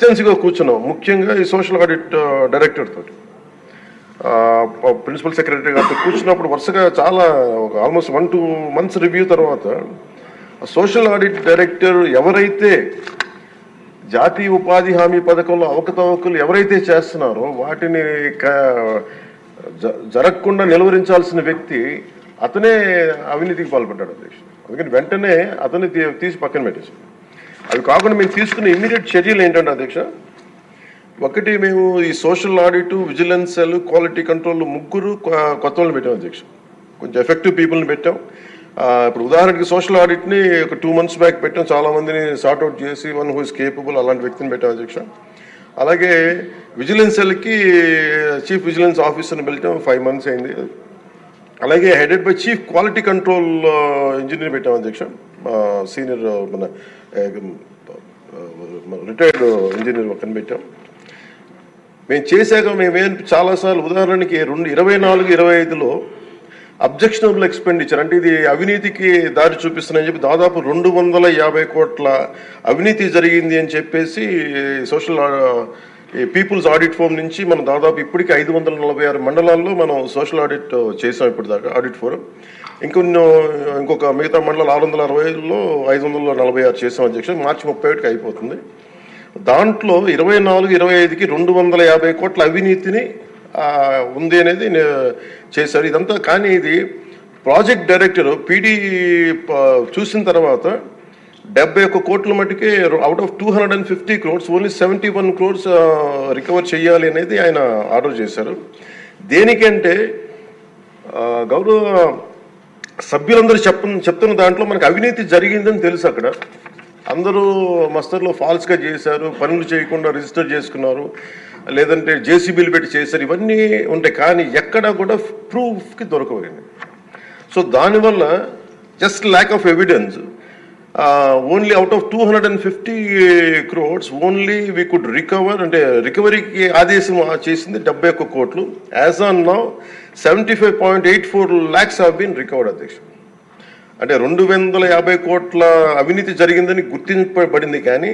ఎక్స్టెన్సివ్గా కూర్చున్నాం, ముఖ్యంగా ఈ సోషల్ ఆడిట్ డైరెక్టర్ తోటి, ప్రిన్సిపల్ సెక్రటరీ గారితో కూర్చున్నప్పుడు వరుసగా చాలా ఒక ఆల్మోస్ట్ 1-2 months రివ్యూ తర్వాత సోషల్ ఆడిట్ డైరెక్టర్ ఎవరైతే జాతీయ ఉపాధి హామీ పథకంలో అవకతవకలు ఎవరైతే చేస్తున్నారో వాటిని జరగకుండా నిలువరించాల్సిన వ్యక్తి అతనే అవినీతికి పాల్పడ్డాడు అధ్యక్ష. అందుకని వెంటనే అతన్ని తీసి పక్కన పెట్టేశాం. అవి కాకుండా మేము తీసుకున్న ఇమ్మీడియట్ చర్యలు ఏంటంటే అధ్యక్ష, ఒకటి మేము ఈ social audit, vigilance cell, quality control ముగ్గురు కొత్త వాళ్ళని పెట్టాం అధ్యక్ష. కొంచెం ఎఫెక్టివ్ పీపుల్ని పెట్టాం. ఇప్పుడు ఉదాహరణకి సోషల్ ఆడిట్ని ఒక 2 months బ్యాక్ పెట్టాం, చాలామందిని సార్ట్అవుట్ చేసి వన్ హూ ఇస్ కేపబుల్ అలాంటి వ్యక్తిని పెట్టాం అధ్యక్ష. అలాగే విజిలెన్స్ సెల్కి చీఫ్ విజిలెన్స్ ఆఫీసర్ని పెట్టాం, 5 months అయింది. అలాగే headed by chief quality control engineer పెట్టాం అధ్యక్ష, సీనియర్ మన రిటైర్డ్ ఇంజనీర్ ఒకరిని పెట్టాం. మేము చేశాక మేమేం చాలాసార్లు ఉదాహరణకి 2024-25లో అబ్జెక్షనబుల్ ఎక్స్పెండిచర్ అంటే ఇది అవినీతికి దారి చూపిస్తున్నాయని చెప్పి దాదాపు 250 కోట్ల అవినీతి జరిగింది అని చెప్పేసి సోషల్ పీపుల్స్ ఆడిట్ ఫోరం నుంచి మనం దాదాపు ఇప్పటికీ 546 మండలాల్లో మనం సోషల్ ఆడిట్ చేసాం ఇప్పటిదాకా ఆడిట్ ఫోరం. ఇంకొక మిగతా మండలాలు 660లో 546 చేసాం అధ్యక్ష. మార్చి 31కి అయిపోతుంది. దాంట్లో 24-25కి 250 కోట్ల అవినీతిని ఉంది అనేది చేశారు ఇదంతా. కానీ ఇది ప్రాజెక్ట్ డైరెక్టర్ పీడీ చూసిన తర్వాత 71 కోట్ల మటుకే out of 250 crores only 71 crores recover చేయాలి అనేది ఆయన ఆర్డర్ చేశారు. దేనికంటే గౌరవ సభ్యులందరూ చెప్తున్న దాంట్లో మనకు అవినీతి జరిగిందని తెలుసు. అక్కడ అందరూ మస్తర్లో ఫాల్స్గా చేశారు, పనులు చేయకుండా రిజిస్టర్ చేసుకున్నారు, లేదంటే జేసీబీలు పెట్టి చేశారు, ఇవన్నీ ఉంటాయి. కానీ ఎక్కడా కూడా ప్రూఫ్కి దొరకవండి. సో దానివల్ల just lack of evidence only out of 250 crores only we could recover. అంటే రికవరీకి ఆదేశం చేసింది 71 కోట్లు. As on now 75.84 lakhs have been recovered అధ్యక్ష. అంటే 250 కోట్ల అవినీతి జరిగిందని గుర్తింపబడింది, కానీ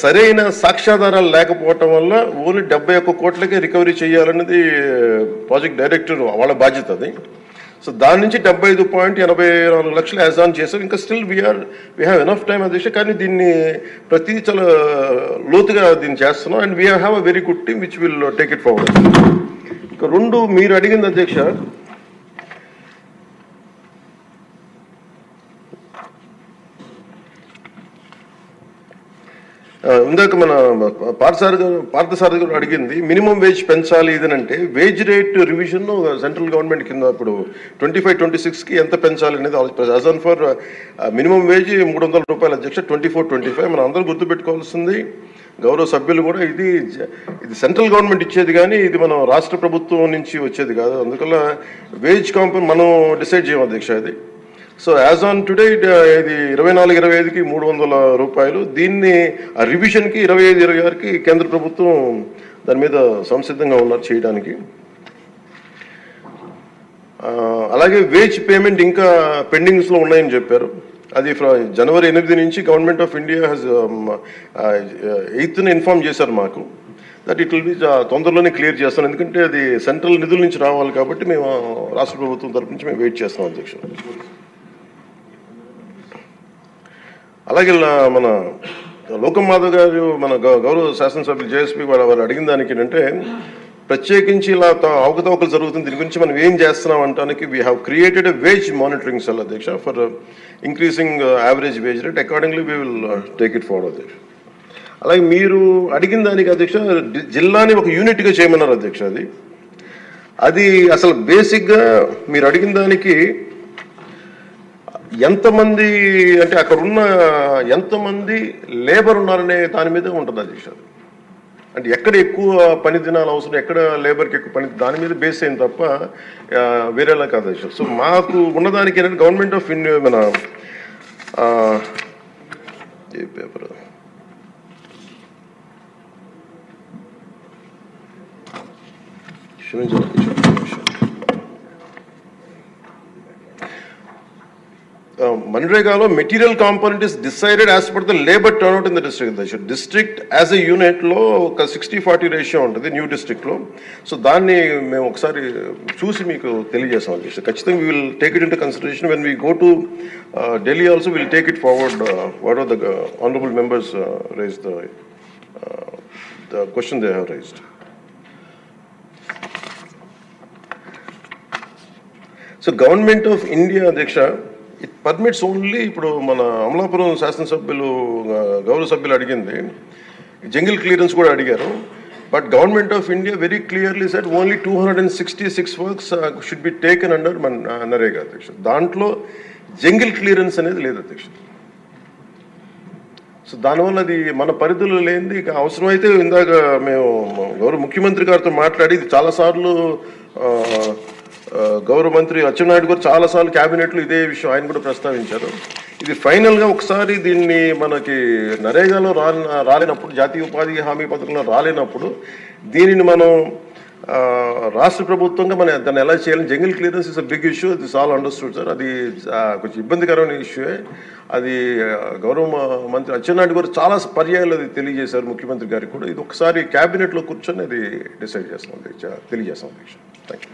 సరైన సాక్ష్యాధారాలు లేకపోవటం వల్ల ఓన్లీ 71 కోట్లకే రికవరీ చేయాలన్నది ప్రాజెక్ట్ డైరెక్టర్ వాళ్ళ బాధ్యత అది. సో దాని నుంచి 75.84 లక్షలు యాజ్ ఆన్ చేశారు. ఇంకా still we have enough time అధ్యక్ష. కానీ దీన్ని ప్రతి చాలా లోతుగా దీన్ని చేస్తున్నాం. And we have a very good team which will take it forward. ఇంకా 2 మీరు అడిగింది అధ్యక్ష, ఇందాక మన పార్థసారథి గారు అడిగింది మినిమం వేజ్ పెంచాలి ఇదనంటే wage rate revision central government కింద ఇప్పుడు 25-26కి ఎంత పెంచాలి అనేది as on for minimum wage 300 రూపాయలు అధ్యక్ష. 24-25 మనం అందరూ గుర్తుపెట్టుకోవాల్సింది, గౌరవ సభ్యులు కూడా, ఇది సెంట్రల్ గవర్నమెంట్ ఇచ్చేది కానీ ఇది మనం రాష్ట్ర ప్రభుత్వం నుంచి వచ్చేది కాదు. అందువల్ల వేజ్ కాంపౌండ్ మనం డిసైడ్ చేయం అధ్యక్ష అది. సో యాజ్ ఆన్ టుడే ఇది 24-25కి 300 రూపాయలు. దీన్ని రివిజన్కి 25-26కి కేంద్ర ప్రభుత్వం దాని మీద సంసిద్ధంగా ఉన్నారు చేయడానికి. అలాగే వేజ్ పేమెంట్ ఇంకా పెండింగ్స్లో ఉన్నాయని చెప్పారు. అది జనవరి 8 నుంచి government of India has 8th inform చేశారు మాకు దట్ ఇట్ విల్ బి తొందరలోనే క్లియర్ చేస్తాను. ఎందుకంటే అది సెంట్రల్ నిధుల నుంచి రావాలి కాబట్టి మేము రాష్ట్ర ప్రభుత్వం తరపు నుంచి మేము వెయిట్ చేస్తాం అధ్యక్ష. అలాగే మన లోకం మాధవ్ గారు మన గౌరవ శాసనసభ్యులు జేఎస్పీ వాళ్ళు అడిగిన దానికి ఏంటంటే ప్రత్యేకించి ఇలా అవకతవకలు జరుగుతుంది, దీని గురించి మనం ఏం చేస్తున్నాం అంటానికి we have created a wage monitoring cell అధ్యక్ష for increasing average wage rate. Accordingly we will take it forward అధ్యక్ష. అలాగే మీరు అడిగిన దానికి అధ్యక్ష జిల్లాని ఒక యూనిట్గా చేయమన్నారు అధ్యక్ష. అది అసలు బేసిక్గా మీరు అడిగిన దానికి ఎంతమంది అంటే అక్కడ ఉన్న ఎంతమంది లేబర్ ఉన్నారనే దాని మీద ఉంటుంది అధ్యక్ష. అంటే ఎక్కడ ఎక్కువ పని దినాలు అవసరం, ఎక్కడ లేబర్కి ఎక్కువ పని, దాని మీద బేస్ అయింది తప్ప వేరేలా కాదు అధ్యక్ష. సో మాకు ఉన్నదానికి ఏంటంటే గవర్నమెంట్ ఆఫ్ ఇండియా మన ఏ పేపర్ మన్రేగాలో material component is decided as per the labour turnout in the district. District as a యూనిట్లో ఒక 60-40 రేషియో ఉంటుంది న్యూ డిస్ట్రిక్ట్లో. సో దాన్ని మేము ఒకసారి చూసి మీకు తెలియజేస్తాం అధ్యక్ష. ఖచ్చితంగా we will take it into consideration when we go to Delhi also will take it forward what are the honourable members raise the question they have raised. So government of India అధ్యక్ష it permits only, ఇప్పుడు మన అమలాపురం శాసనసభ్యులు గౌరవ సభ్యులు అడిగింది jungle clearance కూడా అడిగారు. But government of India very clearly said only 266 works should be taken under NREGA అధ్యక్ష. దాంట్లో జంగిల్ క్లియరెన్స్ అనేది లేదు అధ్యక్ష. సో దానివల్ల అది మన పరిధిలో లేనిది. ఇక అవసరమైతే ఇందాక మేము గౌరవ ముఖ్యమంత్రి గారితో మాట్లాడి ఇది చాలాసార్లు గౌరవ మంత్రి అచ్చెన్నాయుడు గారు చాలాసార్లు క్యాబినెట్లో ఇదే విషయం ఆయన కూడా ప్రస్తావించారు. ఇది ఫైనల్గా ఒకసారి దీన్ని మనకి నరేగాలో రాలేనప్పుడు, జాతీయ ఉపాధి హామీ పథకంలో రాలేనప్పుడు దీనిని మనం రాష్ట్ర ప్రభుత్వంగా మనం దాన్ని ఎలా చేయాలని, jungle clearance is a big issue, this all understood sir. అది కొంచెం ఇబ్బందికరమైన ఇష్యూయే. అది గౌరవ మంత్రి అచ్చెన్నాయుడు గారు చాలా పర్యాయాలు అది తెలియజేశారు ముఖ్యమంత్రి గారికి కూడా. ఇది ఒకసారి క్యాబినెట్లో కూర్చొని అది డిసైడ్ చేస్తాం తెలియజేస్తాం అధ్యక్ష. Thank you.